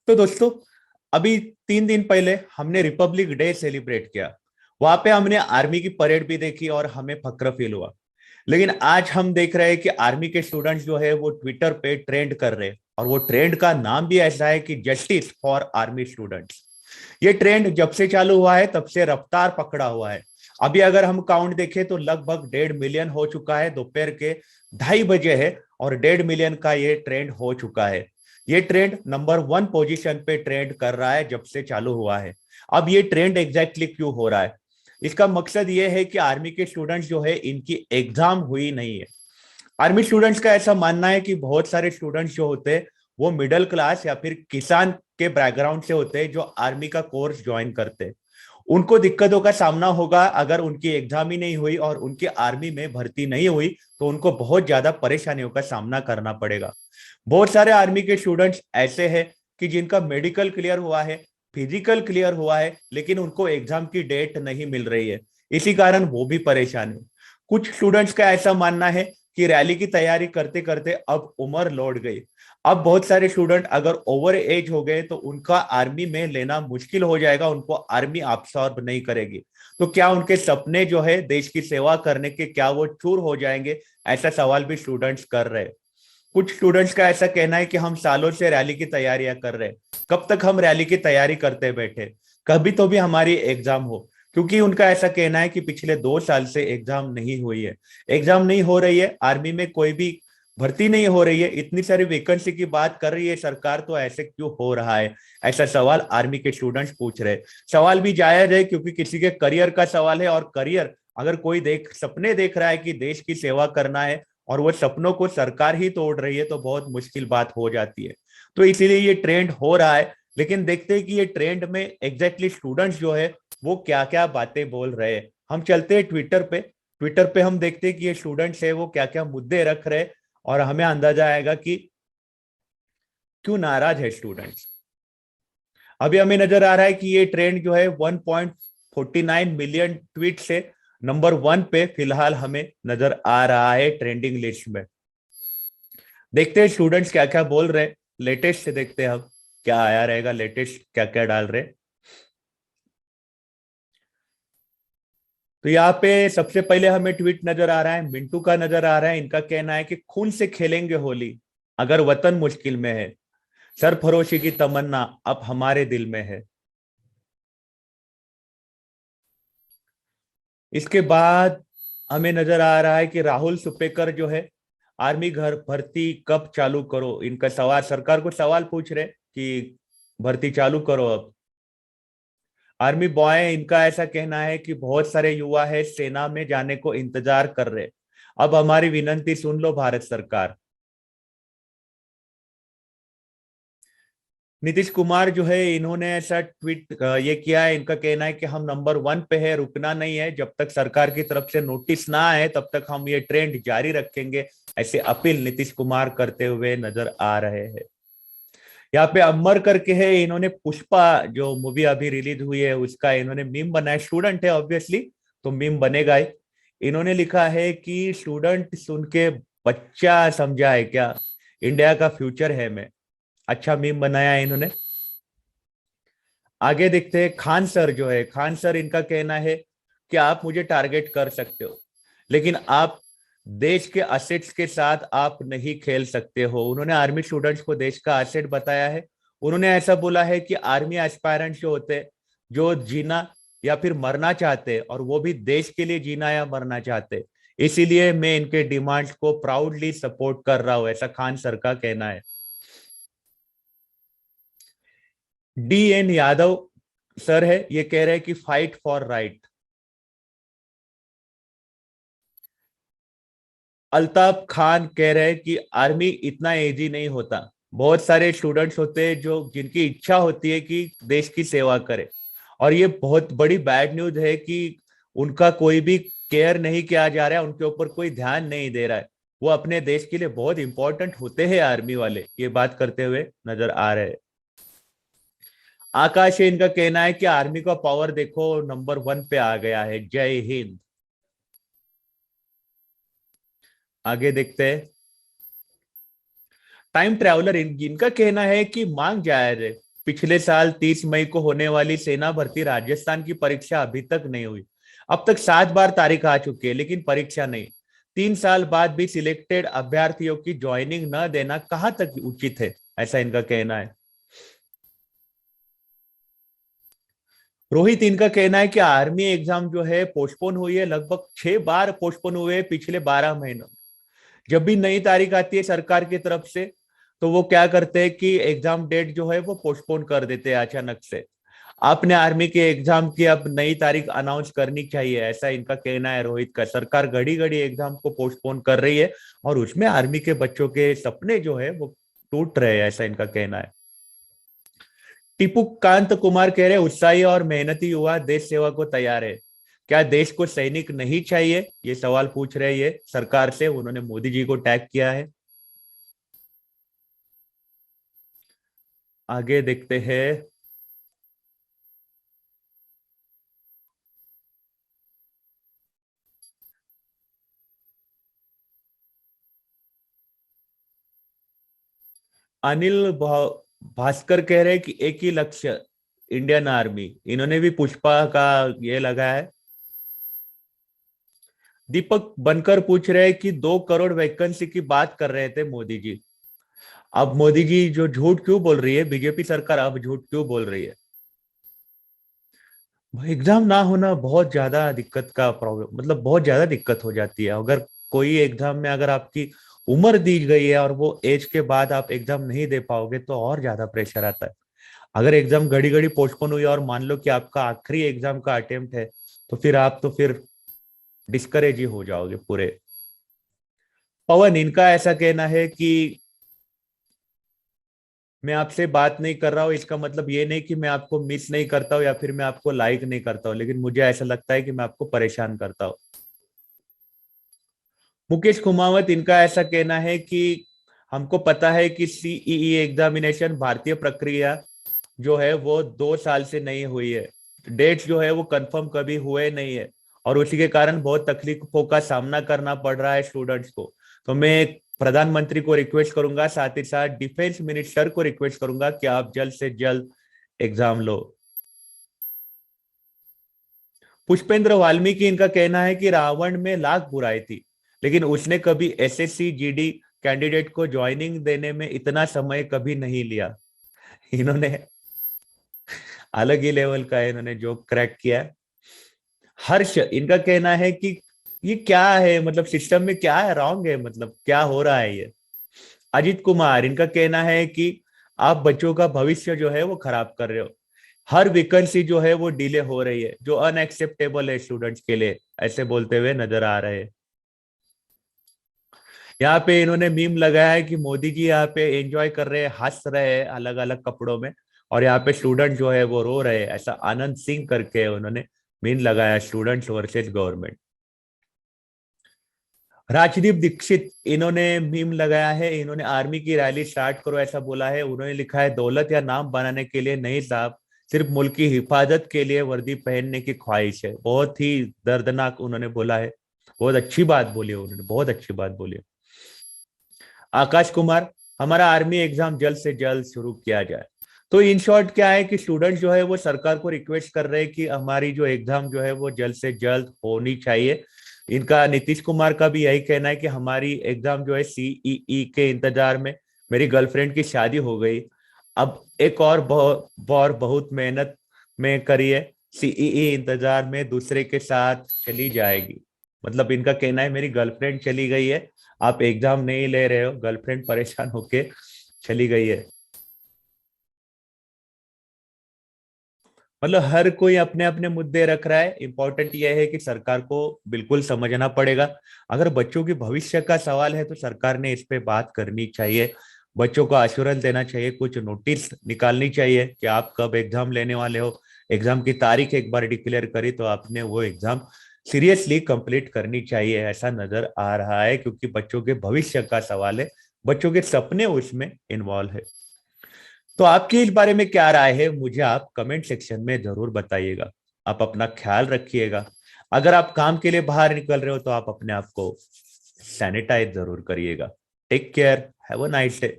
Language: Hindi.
तो दोस्तों, अभी 3 दिन पहले हमने रिपब्लिक डे सेलिब्रेट किया। वहां पे हमने आर्मी की परेड भी देखी और हमें फक्र फील हुआ। लेकिन आज हम देख रहे हैं कि आर्मी के स्टूडेंट्स जो है वो ट्विटर पे ट्रेंड कर रहे हैं, और वो ट्रेंड का नाम भी ऐसा है कि जस्टिस फॉर आर्मी स्टूडेंट्स। ये ट्रेंड जब से चालू हुआ है तब से रफ्तार पकड़ा हुआ है। अभी अगर हम काउंट देखें तो लगभग 1.5 मिलियन हो चुका है। दोपहर के 2:30 बजे है और 1.5 मिलियन का ये ट्रेंड हो चुका है। ये ट्रेंड नंबर 1 पोजीशन पे ट्रेंड कर रहा है जब से चालू हुआ है। अब ये ट्रेंड एग्जैक्टली क्यों हो रहा है? इसका मकसद ये है कि आर्मी के स्टूडेंट्स जो है इनकी एग्जाम हुई नहीं है। आर्मी स्टूडेंट्स का ऐसा मानना है कि बहुत सारे स्टूडेंट्स जो होते हैं वो मिडिल क्लास या फिर किसान के बैकग्राउंड से होते हैं, जो आर्मी का कोर्स ज्वाइन करते हैं। उनको दिक्कतों का सामना होगा अगर उनकी एग्जाम ही नहीं हुई और उनकी आर्मी में भर्ती नहीं हुई, तो उनको बहुत ज्यादा परेशानियों का सामना करना पड़ेगा। बहुत सारे आर्मी के स्टूडेंट्स ऐसे हैं कि जिनका मेडिकल क्लियर हुआ है, फिजिकल क्लियर हुआ है, लेकिन उनको एग्जाम की डेट नहीं मिल रही है। इसी कारण वो भी परेशान है। कुछ स्टूडेंट्स का ऐसा मानना है कि रैली की तैयारी करते करते अब उम्र लौट गई। अब बहुत सारे स्टूडेंट अगर ओवर एज हो गए तो उनका आर्मी में लेना मुश्किल हो जाएगा, उनको आर्मी अब्सॉर्ब नहीं करेगी। तो क्या उनके सपने जो है देश की सेवा करने के, क्या वो चूर हो जाएंगे? ऐसा सवाल भी स्टूडेंट्स कर रहे हैं। कुछ स्टूडेंट्स का ऐसा कहना है कि हम सालों से रैली की तैयारियां कर रहे हैं, कब तक हम रैली की तैयारी करते बैठे, कभी तो भी हमारी एग्जाम हो। क्योंकि उनका ऐसा कहना है कि पिछले 2 साल से एग्जाम नहीं हुई है। एग्जाम नहीं हो रही है, आर्मी में कोई भी भर्ती नहीं हो रही है, इतनी सारी वैकेंसी की बात कर रही है सरकार, तो ऐसे क्यों हो रहा है? ऐसा सवाल आर्मी के स्टूडेंट्स पूछ रहे हैं। सवाल भी जायज है क्योंकि किसी के करियर का सवाल है, और करियर अगर कोई सपने देख रहा है कि देश की सेवा करना है और वो सपनों को सरकार ही तोड़ रही है, तो बहुत मुश्किल बात हो जाती है। तो इसीलिए ये ट्रेंड हो रहा है। लेकिन देखते हैं कि ये ट्रेंड में एग्जैक्टली स्टूडेंट्स जो है वो क्या क्या बातें बोल रहे हैं। हम चलते हैं ट्विटर पे। ट्विटर पे हम देखते हैं कि ये स्टूडेंट्स है वो क्या क्या मुद्दे रख रहे हैं, और हमें अंदाजा आएगा कि क्यों नाराज है स्टूडेंट्स। अभी हमें नजर आ रहा है कि ये ट्रेंड जो है 1.49 मिलियन ट्वीट से नंबर 1 पे फिलहाल हमें नजर आ रहा है ट्रेंडिंग लिस्ट में। देखते हैं स्टूडेंट्स क्या क्या बोल रहे हैं। लेटेस्ट से देखते हैं हम क्या आया रहेगा, लेटेस्ट क्या क्या डाल रहे हैं। तो यहाँ पे सबसे पहले हमें ट्वीट नजर आ रहा है, मिंटू का नजर आ रहा है। इनका कहना है कि खून से खेलेंगे होली अगर वतन मुश्किल में है, सरफरोशी की तमन्ना अब हमारे दिल में है। इसके बाद हमें नजर आ रहा है कि राहुल सुपेकर जो है, आर्मी घर भर्ती कब चालू करो, इनका सवाल सरकार को सवाल पूछ रहे कि भर्ती चालू करो अब। आर्मी बॉय, इनका ऐसा कहना है कि बहुत सारे युवा है सेना में जाने को इंतजार कर रहे, अब हमारी विनती सुन लो भारत सरकार। नीतीश कुमार जो है इन्होंने ऐसा ट्वीट ये किया है। इनका कहना है कि हम नंबर 1 पे है, रुकना नहीं है, जब तक सरकार की तरफ से नोटिस ना आए तब तक हम ये ट्रेंड जारी रखेंगे। ऐसे अपील नीतीश कुमार करते हुए नजर आ रहे हैं। यहाँ पे अमर करके है, इन्होंने पुष्पा जो मूवी अभी रिलीज हुई है उसका इन्होंने मीम बनाया। स्टूडेंट है ऑब्वियसली, तो मीम बनेगा ही। इन्होंने लिखा है कि स्टूडेंट सुन के बच्चा समझा है क्या, इंडिया का फ्यूचर है मैं। अच्छा मीम बनाया है इन्होंने। आगे देखते हैं। खान सर जो है, खान सर इनका कहना है कि आप मुझे टारगेट कर सकते हो, लेकिन आप देश के असेट्स के साथ आप नहीं खेल सकते हो। उन्होंने आर्मी स्टूडेंट्स को देश का असेट बताया है। उन्होंने ऐसा बोला है कि आर्मी एस्पायरेंट्स जो होते हैं, जो जीना या फिर मरना चाहते हैं, और वो भी देश के लिए जीना या मरना चाहते हैं, इसीलिए मैं इनके डिमांड्स को प्राउडली सपोर्ट कर रहा हूं, ऐसा खान सर का कहना है। DN यादव सर है, ये कह रहे हैं कि fight for right. Altaf Khan कह रहे हैं कि आर्मी इतना इजी नहीं होता, बहुत सारे स्टूडेंट्स होते हैं जो जिनकी इच्छा होती है कि देश की सेवा करे, और ये बहुत बड़ी बैड न्यूज है कि उनका कोई भी केयर नहीं किया जा रहा है, उनके ऊपर कोई ध्यान नहीं दे रहा है। वो अपने देश के लिए बहुत इंपॉर्टेंट होते हैं आर्मी वाले, ये बात करते हुए नजर आ रहे हैं। आकाश है, इनका कहना है कि आर्मी का पावर देखो नंबर 1 पे आ गया है, जय हिंद। आगे देखते हैं। टाइम ट्रैवलर इनका कहना है कि मांग जायज है, पिछले साल 30 मई को होने वाली सेना भर्ती राजस्थान की परीक्षा अभी तक नहीं हुई। अब तक 7 बार तारीख आ चुकी है लेकिन परीक्षा नहीं। 3 साल बाद भी सिलेक्टेड अभ्यर्थियों की ज्वाइनिंग न देना कहाँ तक उचित है, ऐसा इनका कहना है। रोहित, इनका कहना है कि आर्मी एग्जाम जो है पोस्टपोन हुई है, लगभग 6 बार पोस्टपोन हुए हैं पिछले 12 महीनों। जब भी नई तारीख आती है सरकार की तरफ से, तो वो क्या करते हैं कि एग्जाम डेट जो है वो पोस्टपोन कर देते हैं अचानक से। आपने आर्मी के एग्जाम की अब नई तारीख अनाउंस करनी चाहिए, ऐसा इनका कहना है रोहित का। सरकार घड़ी घड़ी एग्जाम को पोस्टपोन कर रही है और उसमें आर्मी के बच्चों के सपने जो है वो टूट रहे हैं, ऐसा इनका कहना है। टीपू कांत कुमार कह रहे उत्साही और मेहनती युवा देश सेवा को तैयार है। क्या देश को सैनिक नहीं चाहिए, ये सवाल पूछ रहे हैं ये सरकार से। उन्होंने मोदी जी को टैग किया है। आगे देखते हैं। अनिल भास्कर कह रहे हैं कि एक ही लक्ष्य, इंडियन आर्मी। इन्होंने भी पुष्पा का ये लगाया है। दीपक बनकर पूछ रहे हैं कि 2 करोड़ वैकेंसी की बात कर रहे थे मोदी जी। अब मोदी जी जो झूठ क्यों बोल रही है, बीजेपी सरकार अब झूठ क्यों बोल रही है? एग्जाम ना होना बहुत ज्यादा दिक्कत का प्रॉब्लम, मतलब बहुत ज्यादा दिक्कत हो जाती है। अगर कोई एग्जाम में अगर आपकी उम्र दी गई है और वो एज के बाद आप एग्जाम नहीं दे पाओगे तो और ज्यादा प्रेशर आता है। अगर एग्जाम घड़ी घड़ी पोस्टपोन हुई और मान लो कि आपका आखिरी एग्जाम का अटेम्प्ट है, तो फिर आप तो फिर डिस्करेज ही हो जाओगे पूरे। पवन, इनका ऐसा कहना है कि मैं आपसे बात नहीं कर रहा हूँ, इसका मतलब ये नहीं कि मैं आपको मिस नहीं करता हूँ या फिर मैं आपको लाइक नहीं करता हूँ, लेकिन मुझे ऐसा लगता है कि मैं आपको परेशान करता हूँ। मुकेश कुमावत, इनका ऐसा कहना है कि हमको पता है कि सीईई एग्जामिनेशन भारतीय प्रक्रिया जो है वो 2 साल से नहीं हुई है। डेट्स जो है वो कंफर्म कभी हुए नहीं है और उसी के कारण बहुत तकलीफों का सामना करना पड़ रहा है स्टूडेंट्स को। तो मैं प्रधानमंत्री को रिक्वेस्ट करूंगा, साथ ही साथ डिफेंस मिनिस्टर को रिक्वेस्ट करूंगा कि आप जल्द से जल्द एग्जाम लो। पुष्पेंद्र वाल्मीकि, इनका कहना है कि रावण में लाख बुराई थी लेकिन उसने कभी एसएससी जीडी कैंडिडेट को ज्वाइनिंग देने में इतना समय कभी नहीं लिया। इन्होंने अलग ही लेवल का है, इन्होंने जो क्रैक किया है। हर्ष, इनका कहना है कि ये क्या है, मतलब सिस्टम में क्या है रॉन्ग है, मतलब क्या हो रहा है ये। अजित कुमार, इनका कहना है कि आप बच्चों का भविष्य जो है वो खराब कर रहे हो। हर वैकेंसी जो है वो डिले हो रही है जो अनएक्सेप्टेबल है स्टूडेंट्स के लिए, ऐसे बोलते हुए नजर आ रहे हैं। यहाँ पे इन्होंने मीम लगाया है कि मोदी जी यहाँ पे एंजॉय कर रहे हैं, हंस रहे हैं अलग अलग कपड़ों में, और यहाँ पे स्टूडेंट जो है वो रो रहे हैं, ऐसा आनंद सिंह करके उन्होंने मीम लगाया, students versus government. Rajdeep Dixit, इन्होंने मीम लगाया है, इन्होंने आर्मी की रैली स्टार्ट करो ऐसा बोला है। उन्होंने लिखा है दौलत या नाम बनाने के लिए नहीं साहब, सिर्फ मुल्क की हिफाजत के लिए वर्दी पहनने की ख्वाहिश है। बहुत ही दर्दनाक उन्होंने बोला है। बहुत अच्छी बात बोली है उन्होंने, बहुत अच्छी बात बोली है। आकाश कुमार, हमारा आर्मी एग्जाम जल्द से जल्द शुरू किया जाए। तो इन शॉर्ट क्या है कि स्टूडेंट जो है वो सरकार को रिक्वेस्ट कर रहे हैं कि हमारी जो एग्जाम जो है वो जल्द से जल्द होनी चाहिए। इनका नीतीश कुमार का भी यही कहना है कि हमारी एग्जाम जो है सीईई के इंतजार में, मेरी गर्लफ्रेंड की शादी हो गई, अब एक और बहुत मेहनत में करिए, सीईई इंतजार में दूसरे के साथ चली जाएगी। मतलब इनका कहना है मेरी गर्लफ्रेंड चली गई है, आप एग्जाम नहीं ले रहे हो, गर्लफ्रेंड परेशान होके चली गई है। मतलब हर कोई अपने अपने मुद्दे रख रहा है। इंपॉर्टेंट यह है कि सरकार को बिल्कुल समझना पड़ेगा। अगर बच्चों के भविष्य का सवाल है तो सरकार ने इस पे बात करनी चाहिए, बच्चों को आश्वासन देना चाहिए, कुछ नोटिस निकालनी चाहिए कि आप कब एग्जाम लेने वाले हो। एग्जाम की तारीख एक बार डिक्लेयर करी तो आपने वो एग्जाम सीरियसली कंप्लीट करनी चाहिए, ऐसा नजर आ रहा है, क्योंकि बच्चों के भविष्य का सवाल है, बच्चों के सपने उसमें इन्वॉल्व है। तो आपकी इस बारे में क्या राय है, मुझे आप कमेंट सेक्शन में जरूर बताइएगा। आप अपना ख्याल रखिएगा। अगर आप काम के लिए बाहर निकल रहे हो तो आप अपने आप को सैनिटाइज जरूर करिएगा। Take care, have a nice day.